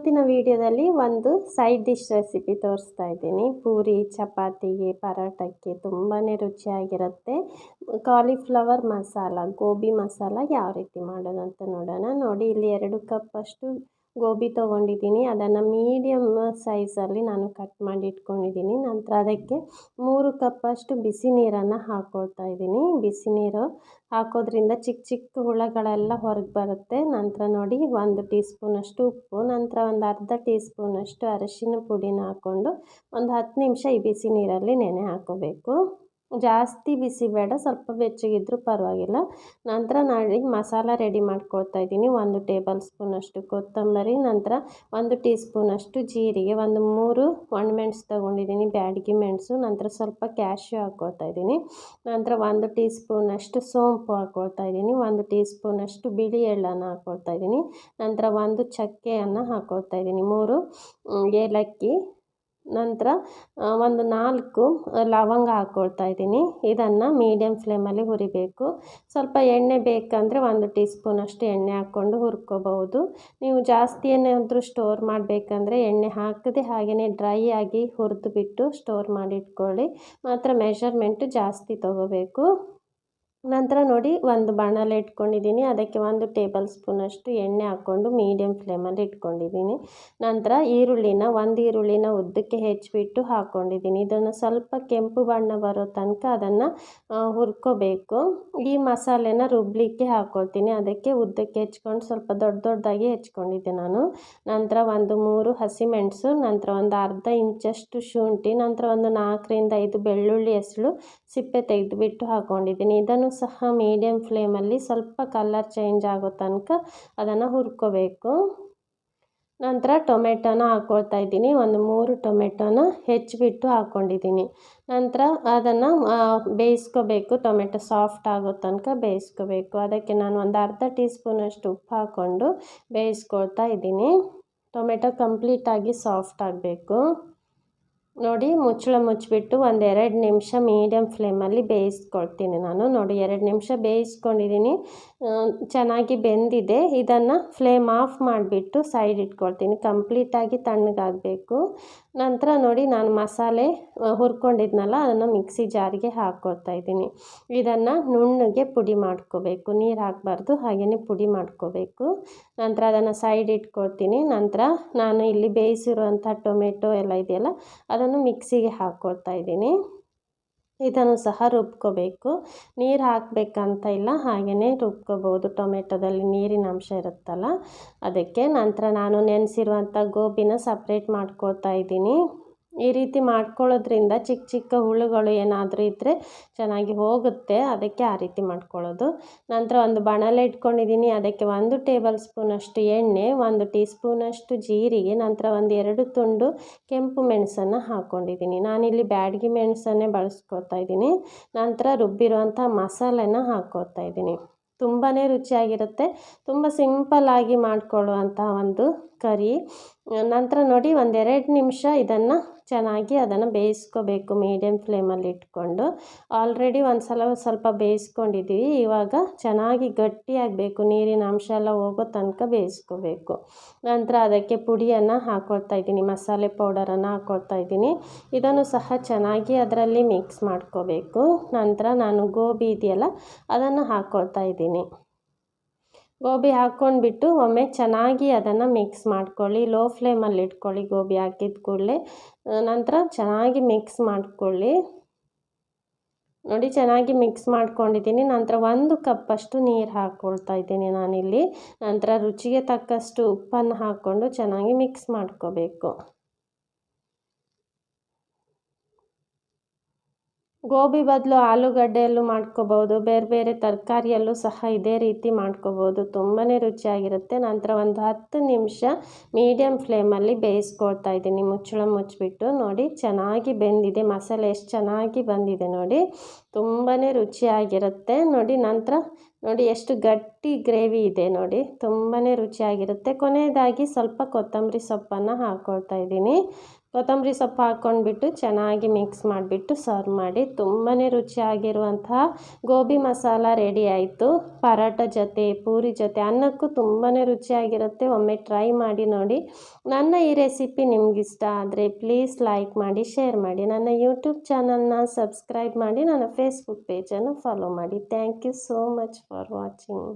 ಇವತ್ತಿನ ವಿಡಿಯೋದಲ್ಲಿ ಒಂದು ಸೈಡ್ ಡಿಶ್ ರೆಸಿಪಿ ತೋರಿಸ್ತಾ ಇದ್ದೀನಿ. ಪೂರಿ, ಚಪಾತಿಗೆ, ಪರೋಟಕ್ಕೆ ತುಂಬಾ ರುಚಿಯಾಗಿರುತ್ತೆ. ಕಾಲಿಫ್ಲವರ್ ಮಸಾಲ, ಗೋಬಿ ಮಸಾಲ ಯಾವ ರೀತಿ ಮಾಡೋದಂತ ನೋಡೋಣ. ನೋಡಿ, ಇಲ್ಲಿ 2 ಕಪ್ ಅಷ್ಟು ಗೋಬಿ ತೊಗೊಂಡಿದ್ದೀನಿ. ಅದನ್ನು ಮೀಡಿಯಮ್ ಸೈಜಲ್ಲಿ ನಾನು ಕಟ್ ಮಾಡಿ ಇಟ್ಕೊಂಡಿದ್ದೀನಿ. ನಂತರ ಅದಕ್ಕೆ 3 ಕಪ್ಪಷ್ಟು ಬಿಸಿ ನೀರನ್ನು ಹಾಕ್ಕೊಳ್ತಾ ಇದ್ದೀನಿ. ಬಿಸಿ ನೀರು ಹಾಕೋದ್ರಿಂದ ಚಿಕ್ಕ ಚಿಕ್ಕ ಹುಳಗಳೆಲ್ಲ ಹೊರಗೆ ಬರುತ್ತೆ. ನಂತರ ನೋಡಿ, 1 ಟೀ ಸ್ಪೂನಷ್ಟು ಉಪ್ಪು, ನಂತರ ಒಂದು ಅರ್ಧ ಟೀ ಸ್ಪೂನಷ್ಟು ಅರಿಶಿನ ಪುಡಿನ ಹಾಕ್ಕೊಂಡು ಒಂದು 10 ನಿಮಿಷ ಈ ಬಿಸಿ ನೀರಲ್ಲಿ ನೆನೆ ಹಾಕೋಬೇಕು. ಜಾಸ್ತಿ ಬಿಸಿ ಬೇಡ, ಸ್ವಲ್ಪ ಬೆಚ್ಚಗಿದ್ರೂ ಪರವಾಗಿಲ್ಲ. ನಂತರ ನಾನು ಮಸಾಲ ರೆಡಿ ಮಾಡ್ಕೊಳ್ತಾ ಇದ್ದೀನಿ. 1 ಟೇಬಲ್ ಸ್ಪೂನಷ್ಟು ಕೊತ್ತಂಬರಿ, ನಂತರ 1 ಟೀ ಸ್ಪೂನಷ್ಟು ಜೀರಿಗೆ, 3 ಒಣಮೆಣಸು ತೊಗೊಂಡಿದ್ದೀನಿ, ಬ್ಯಾಡಗಿ ಮೆಣಸು, ನಂತರ ಸ್ವಲ್ಪ ಕ್ಯಾಶ್ಯೂ ಹಾಕ್ಕೊಳ್ತಾ ಇದ್ದೀನಿ. ನಂತರ 1 ಟೀ ಸ್ಪೂನಷ್ಟು ಸೋಂಪು ಹಾಕ್ಕೊಳ್ತಾ ಇದ್ದೀನಿ, 1 ಟೀ ಸ್ಪೂನಷ್ಟು ಬಿಳಿ ಎಳ್ಳನ್ನು ಹಾಕ್ಕೊಳ್ತಾ ಇದ್ದೀನಿ, ನಂತರ 1 ಚಕ್ಕೆಯನ್ನು ಹಾಕ್ಕೊಳ್ತಾ ಇದ್ದೀನಿ, 3 ಏಲಕ್ಕಿ, ನಂತರ 4 ಲವಂಗ ಹಾಕ್ಕೊಳ್ತಾ ಇದ್ದೀನಿ. ಇದನ್ನು ಮೀಡಿಯಮ್ ಫ್ಲೇಮಲ್ಲಿ ಹುರಿಬೇಕು. ಸ್ವಲ್ಪ ಎಣ್ಣೆ ಬೇಕಂದರೆ 1 ಟೀ ಸ್ಪೂನಷ್ಟು ಎಣ್ಣೆ ಹಾಕ್ಕೊಂಡು ಹುರ್ಕೋಬಹುದು. ನೀವು ಜಾಸ್ತಿ ಏನಾದರೂ ಸ್ಟೋರ್ ಮಾಡಬೇಕಂದ್ರೆ ಎಣ್ಣೆ ಹಾಕದೆ ಹಾಗೆಯೇ ಡ್ರೈ ಆಗಿ ಹುರಿದು ಬಿಟ್ಟು ಸ್ಟೋರ್ ಮಾಡಿ ಇಟ್ಕೊಳ್ಳಿ. ಮಾತ್ರ ಮೆಷರ್ಮೆಂಟು ಜಾಸ್ತಿ ತೊಗೋಬೇಕು. ನಂತರ ನೋಡಿ, ಒಂದು ಬಾಣಲೆ ಇಟ್ಕೊಂಡಿದ್ದೀನಿ. ಅದಕ್ಕೆ 1 ಟೇಬಲ್ ಸ್ಪೂನಷ್ಟು ಎಣ್ಣೆ ಹಾಕ್ಕೊಂಡು ಮೀಡಿಯಮ್ ಫ್ಲೇಮಲ್ಲಿ ಇಟ್ಕೊಂಡಿದ್ದೀನಿ. ನಂತರ ಒಂದು ಈರುಳ್ಳಿನ ಉದ್ದಕ್ಕೆ ಹೆಚ್ಚಿಬಿಟ್ಟು ಹಾಕ್ಕೊಂಡಿದ್ದೀನಿ. ಇದನ್ನು ಸ್ವಲ್ಪ ಕೆಂಪು ಬಣ್ಣ ಬರೋ ತನಕ ಅದನ್ನು ಹುರ್ಕೋಬೇಕು. ಈ ಮಸಾಲೆನ ರುಬ್ಲಿಕ್ಕೆ ಹಾಕ್ಕೊಳ್ತೀನಿ. ಅದಕ್ಕೆ ಉದ್ದಕ್ಕೆ ಹೆಚ್ಕೊಂಡು ಸ್ವಲ್ಪ ದೊಡ್ಡದಾಗಿ ಹೆಚ್ಕೊಂಡಿದ್ದೆ ನಾನು. ನಂತರ 3 ಹಸಿಮೆಣಸು, ನಂತರ ಒಂದು ಅರ್ಧ ಇಂಚಷ್ಟು ಶುಂಠಿ, ನಂತರ 4 ರಿಂದ 5 ಬೆಳ್ಳುಳ್ಳಿ ಹೆಸಳು ಸಿಪ್ಪೆ ತೆಗೆದುಬಿಟ್ಟು ಹಾಕ್ಕೊಂಡಿದ್ದೀನಿ. ಇದನ್ನು ಸಹ ಮೀಡಿಯಮ್ ಫ್ಲೇಮಲ್ಲಿ ಸ್ವಲ್ಪ ಕಲರ್ ಚೇಂಜ್ ಆಗೋ ತನಕ ಅದನ್ನು ಹುರ್ಕೋಬೇಕು. ನಂತರ ಟೊಮೆಟೊನ ಹಾಕ್ಕೊಳ್ತಾ ಇದ್ದೀನಿ. 3 ಟೊಮೆಟೊನ ಹೆಚ್ಚಿಬಿಟ್ಟು ಹಾಕ್ಕೊಂಡಿದ್ದೀನಿ. ನಂತರ ಅದನ್ನು ಬೇಯಿಸ್ಕೋಬೇಕು. ಟೊಮೆಟೊ ಸಾಫ್ಟ್ ಆಗೋ ತನಕ ಬೇಯಿಸ್ಕೋಬೇಕು. ಅದಕ್ಕೆ ನಾನು ಒಂದು ಅರ್ಧ ಟೀ ಸ್ಪೂನಷ್ಟು ಉಪ್ಪು ಹಾಕ್ಕೊಂಡು ಬೇಯಿಸ್ಕೊಳ್ತಾ ಇದ್ದೀನಿ. ಟೊಮೆಟೊ ಕಂಪ್ಲೀಟಾಗಿ ಸಾಫ್ಟ್ ಆಗಬೇಕು. ನೋಡಿ, ಮುಚ್ಚಳ ಮುಚ್ಚಿಬಿಟ್ಟು 1-2 ನಿಮಿಷ ಮೀಡಿಯಮ್ ಫ್ಲೇಮಲ್ಲಿ ಬೇಯಿಸ್ಕೊಳ್ತೀನಿ ನಾನು. ನೋಡಿ, 2 ನಿಮಿಷ ಬೇಯಿಸ್ಕೊಂಡಿದ್ದೀನಿ. ಚೆನ್ನಾಗಿ ಬೆಂದಿದೆ. ಇದನ್ನು ಫ್ಲೇಮ್ ಆಫ್ ಮಾಡಿಬಿಟ್ಟು ಸೈಡ್ ಇಟ್ಕೊಳ್ತೀನಿ. ಕಂಪ್ಲೀಟಾಗಿ ತಣ್ಣಗಾಗಬೇಕು. ನಂತರ ನೋಡಿ, ನಾನು ಮಸಾಲೆ ಹುರ್ಕೊಂಡಿದ್ನಲ್ಲ, ಅದನ್ನು ಮಿಕ್ಸಿ ಜಾರಿಗೆ ಹಾಕ್ಕೊಳ್ತಾ ಇದ್ದೀನಿ. ಇದನ್ನು ನುಣ್ಣಗೆ ಪುಡಿ ಮಾಡ್ಕೋಬೇಕು. ನೀರು ಹಾಕಬಾರ್ದು, ಹಾಗೆಯೇ ಪುಡಿ ಮಾಡ್ಕೋಬೇಕು. ನಂತರ ಅದನ್ನು ಸೈಡ್ ಇಟ್ಕೊಳ್ತೀನಿ. ನಂತರ ನಾನು ಇಲ್ಲಿ ಬೇಯಿಸಿರುವಂಥ ಟೊಮೆಟೊ ಎಲ್ಲ ಇದೆಯಲ್ಲ, ಅದನ್ನು ಮಿಕ್ಸಿಗೆ ಹಾಕ್ಕೊಳ್ತಾ ಇದ್ದೀನಿ. ಇದನ್ನು ಸಹ ರುಬ್ಕೋಬೇಕು. ನೀರು ಹಾಕಬೇಕಂತ ಇಲ್ಲ, ಹಾಗೆಯೇ ರುಬ್ಕೋಬೋದು. ಟೊಮೆಟೊದಲ್ಲಿ ನೀರಿನ ಅಂಶ ಇರುತ್ತಲ್ಲ ಅದಕ್ಕೆ. ನಂತರ ನಾನು ನೆನೆಸಿರುವಂಥ ಗೋಬಿನ ಸಪ್ರೇಟ್ ಮಾಡ್ಕೊಳ್ತಾ ಇದ್ದೀನಿ. ಈ ರೀತಿ ಮಾಡ್ಕೊಳ್ಳೋದ್ರಿಂದ ಚಿಕ್ಕ ಚಿಕ್ಕ ಹುಳುಗಳು ಏನಾದರೂ ಇದ್ದರೆ ಚೆನ್ನಾಗಿ ಹೋಗುತ್ತೆ. ಅದಕ್ಕೆ ಆ ರೀತಿ ಮಾಡ್ಕೊಳ್ಳೋದು. ನಂತರ ಒಂದು ಬಾಣಲೆ ಇಟ್ಕೊಂಡಿದ್ದೀನಿ. ಅದಕ್ಕೆ 1 ಟೇಬಲ್ ಸ್ಪೂನಷ್ಟು ಎಣ್ಣೆ, 1 ಟೀ ಸ್ಪೂನಷ್ಟು ಜೀರಿಗೆ, ನಂತರ 2 ತುಂಡು ಕೆಂಪು ಮೆಣಸನ್ನು ಹಾಕ್ಕೊಂಡಿದ್ದೀನಿ. ನಾನಿಲ್ಲಿ ಬ್ಯಾಡಗಿ ಮೆಣಸನ್ನೇ ಬಳಸ್ಕೊಳ್ತಾ ಇದ್ದೀನಿ. ನಂತರ ರುಬ್ಬಿರುವಂಥ ಮಸಾಲೆನ ಹಾಕ್ಕೊಳ್ತಾ ಇದ್ದೀನಿ. ತುಂಬಾ ರುಚಿಯಾಗಿರುತ್ತೆ. ತುಂಬ ಸಿಂಪಲ್ಲಾಗಿ ಮಾಡ್ಕೊಳ್ಳುವಂಥ ಒಂದು ಕರಿ. ನಂತರ ನೋಡಿ, 1-2 ನಿಮಿಷ ಇದನ್ನು ಚೆನ್ನಾಗಿ ಬೇಯಿಸ್ಕೋಬೇಕು ಮೀಡಿಯಮ್ ಫ್ಲೇಮಲ್ಲಿ ಇಟ್ಕೊಂಡು. ಆಲ್ರೆಡಿ ಒಂದು ಸಲ ಸ್ವಲ್ಪ ಬೇಯಿಸ್ಕೊಂಡಿದ್ದೀವಿ. ಇವಾಗ ಚೆನ್ನಾಗಿ ಗಟ್ಟಿಯಾಗಬೇಕು. ನೀರಿನ ಅಂಶ ಎಲ್ಲ ಹೋಗೋ ತನಕ ಬೇಯಿಸ್ಕೋಬೇಕು. ನಂತರ ಅದಕ್ಕೆ ಪುಡಿಯನ್ನು ಹಾಕ್ಕೊಳ್ತಾ ಇದ್ದೀನಿ. ಮಸಾಲೆ ಪೌಡರನ್ನು ಹಾಕ್ಕೊಳ್ತಾ ಇದ್ದೀನಿ. ಇದನ್ನು ಸಹ ಚೆನ್ನಾಗಿ ಅದರಲ್ಲಿ ಮಿಕ್ಸ್ ಮಾಡ್ಕೋಬೇಕು. ನಂತರ ನಾನು ಗೋಬಿ ಇದೆಯಲ್ಲ, ಅದನ್ನು ಹಾಕ್ಕೊಳ್ತಾ ಇದ್ದೀನಿ. ಗೋಬಿ ಹಾಕ್ಕೊಂಡ್ಬಿಟ್ಟು ಒಮ್ಮೆ ಚೆನ್ನಾಗಿ ಅದನ್ನು ಮಿಕ್ಸ್ ಮಾಡ್ಕೊಳ್ಳಿ. ಲೋ ಫ್ಲೇಮಲ್ಲಿ ಇಟ್ಕೊಳ್ಳಿ ಗೋಬಿ ಹಾಕಿದ ಕೂಡಲೇ. ನಂತರ ಚೆನ್ನಾಗಿ ಮಿಕ್ಸ್ ಮಾಡ್ಕೊಳ್ಳಿ. ನೋಡಿ, ಚೆನ್ನಾಗಿ ಮಿಕ್ಸ್ ಮಾಡ್ಕೊಂಡಿದ್ದೀನಿ. ನಂತರ 1 ಕಪ್ಪಷ್ಟು ನೀರು ಹಾಕ್ಕೊಳ್ತಾ ಇದ್ದೀನಿ ನಾನಿಲ್ಲಿ. ನಂತರ ರುಚಿಗೆ ತಕ್ಕಷ್ಟು ಉಪ್ಪನ್ನು ಹಾಕ್ಕೊಂಡು ಚೆನ್ನಾಗಿ ಮಿಕ್ಸ್ ಮಾಡ್ಕೋಬೇಕು. ಗೋಬಿ ಬದಲು ಆಲೂಗಡ್ಡೆಯಲ್ಲೂ ಮಾಡ್ಕೋಬೋದು. ಬೇರೆ ಬೇರೆ ತರಕಾರಿಯಲ್ಲೂ ಸಹ ಇದೇ ರೀತಿ ಮಾಡ್ಕೋಬೋದು. ತುಂಬಾ ರುಚಿಯಾಗಿರುತ್ತೆ. ನಂತರ ಒಂದು 10 ನಿಮಿಷ ಮೀಡಿಯಮ್ ಫ್ಲೇಮಲ್ಲಿ ಬೇಯಿಸ್ಕೊಳ್ತಾ ಇದ್ದೀನಿ ಮುಚ್ಚಳ ಮುಚ್ಚಿಬಿಟ್ಟು. ನೋಡಿ, ಚೆನ್ನಾಗಿ ಬೆಂದಿದೆ. ಮಸಾಲೆ ಎಷ್ಟು ಚೆನ್ನಾಗಿ ಬಂದಿದೆ ನೋಡಿ, ತುಂಬಾ ರುಚಿಯಾಗಿರುತ್ತೆ. ನೋಡಿ, ನಂತರ ನೋಡಿ ಎಷ್ಟು ಗಟ್ಟಿ ಗ್ರೇವಿ ಇದೆ ನೋಡಿ, ತುಂಬಾ ರುಚಿಯಾಗಿರುತ್ತೆ. ಕೊನೆಯದಾಗಿ ಸ್ವಲ್ಪ ಕೊತ್ತಂಬರಿ ಸೊಪ್ಪನ್ನು ಹಾಕ್ಕೊಳ್ತಾ ಇದ್ದೀನಿ. ಕೊತ್ತಂಬರಿ ಸೊಪ್ಪು ಹಾಕ್ಕೊಂಡ್ಬಿಟ್ಟು ಚೆನ್ನಾಗಿ ಮಿಕ್ಸ್ ಮಾಡಿಬಿಟ್ಟು ಸರ್ವ್ ಮಾಡಿ. ತುಂಬಾ ರುಚಿಯಾಗಿರುವಂತಹ ಗೋಬಿ ಮಸಾಲ ರೆಡಿ ಆಯಿತು. ಪರೋಟ ಜೊತೆ, ಪೂರಿ ಜೊತೆ, ಅನ್ನಕ್ಕೂ ತುಂಬಾ ರುಚಿಯಾಗಿರುತ್ತೆ. ಒಮ್ಮೆ ಟ್ರೈ ಮಾಡಿ ನೋಡಿ. ನನ್ನ ಈ ರೆಸಿಪಿ ನಿಮಗಿಷ್ಟ ಆದರೆ ಪ್ಲೀಸ್ ಲೈಕ್ ಮಾಡಿ, ಶೇರ್ ಮಾಡಿ. ನನ್ನ ಯೂಟ್ಯೂಬ್ ಚಾನಲ್ನ ಸಬ್ಸ್ಕ್ರೈಬ್ ಮಾಡಿ, ನನ್ನ ಫೇಸ್ಬುಕ್ ಪೇಜನ್ನು ಫಾಲೋ ಮಾಡಿ. Thank you so much for watching.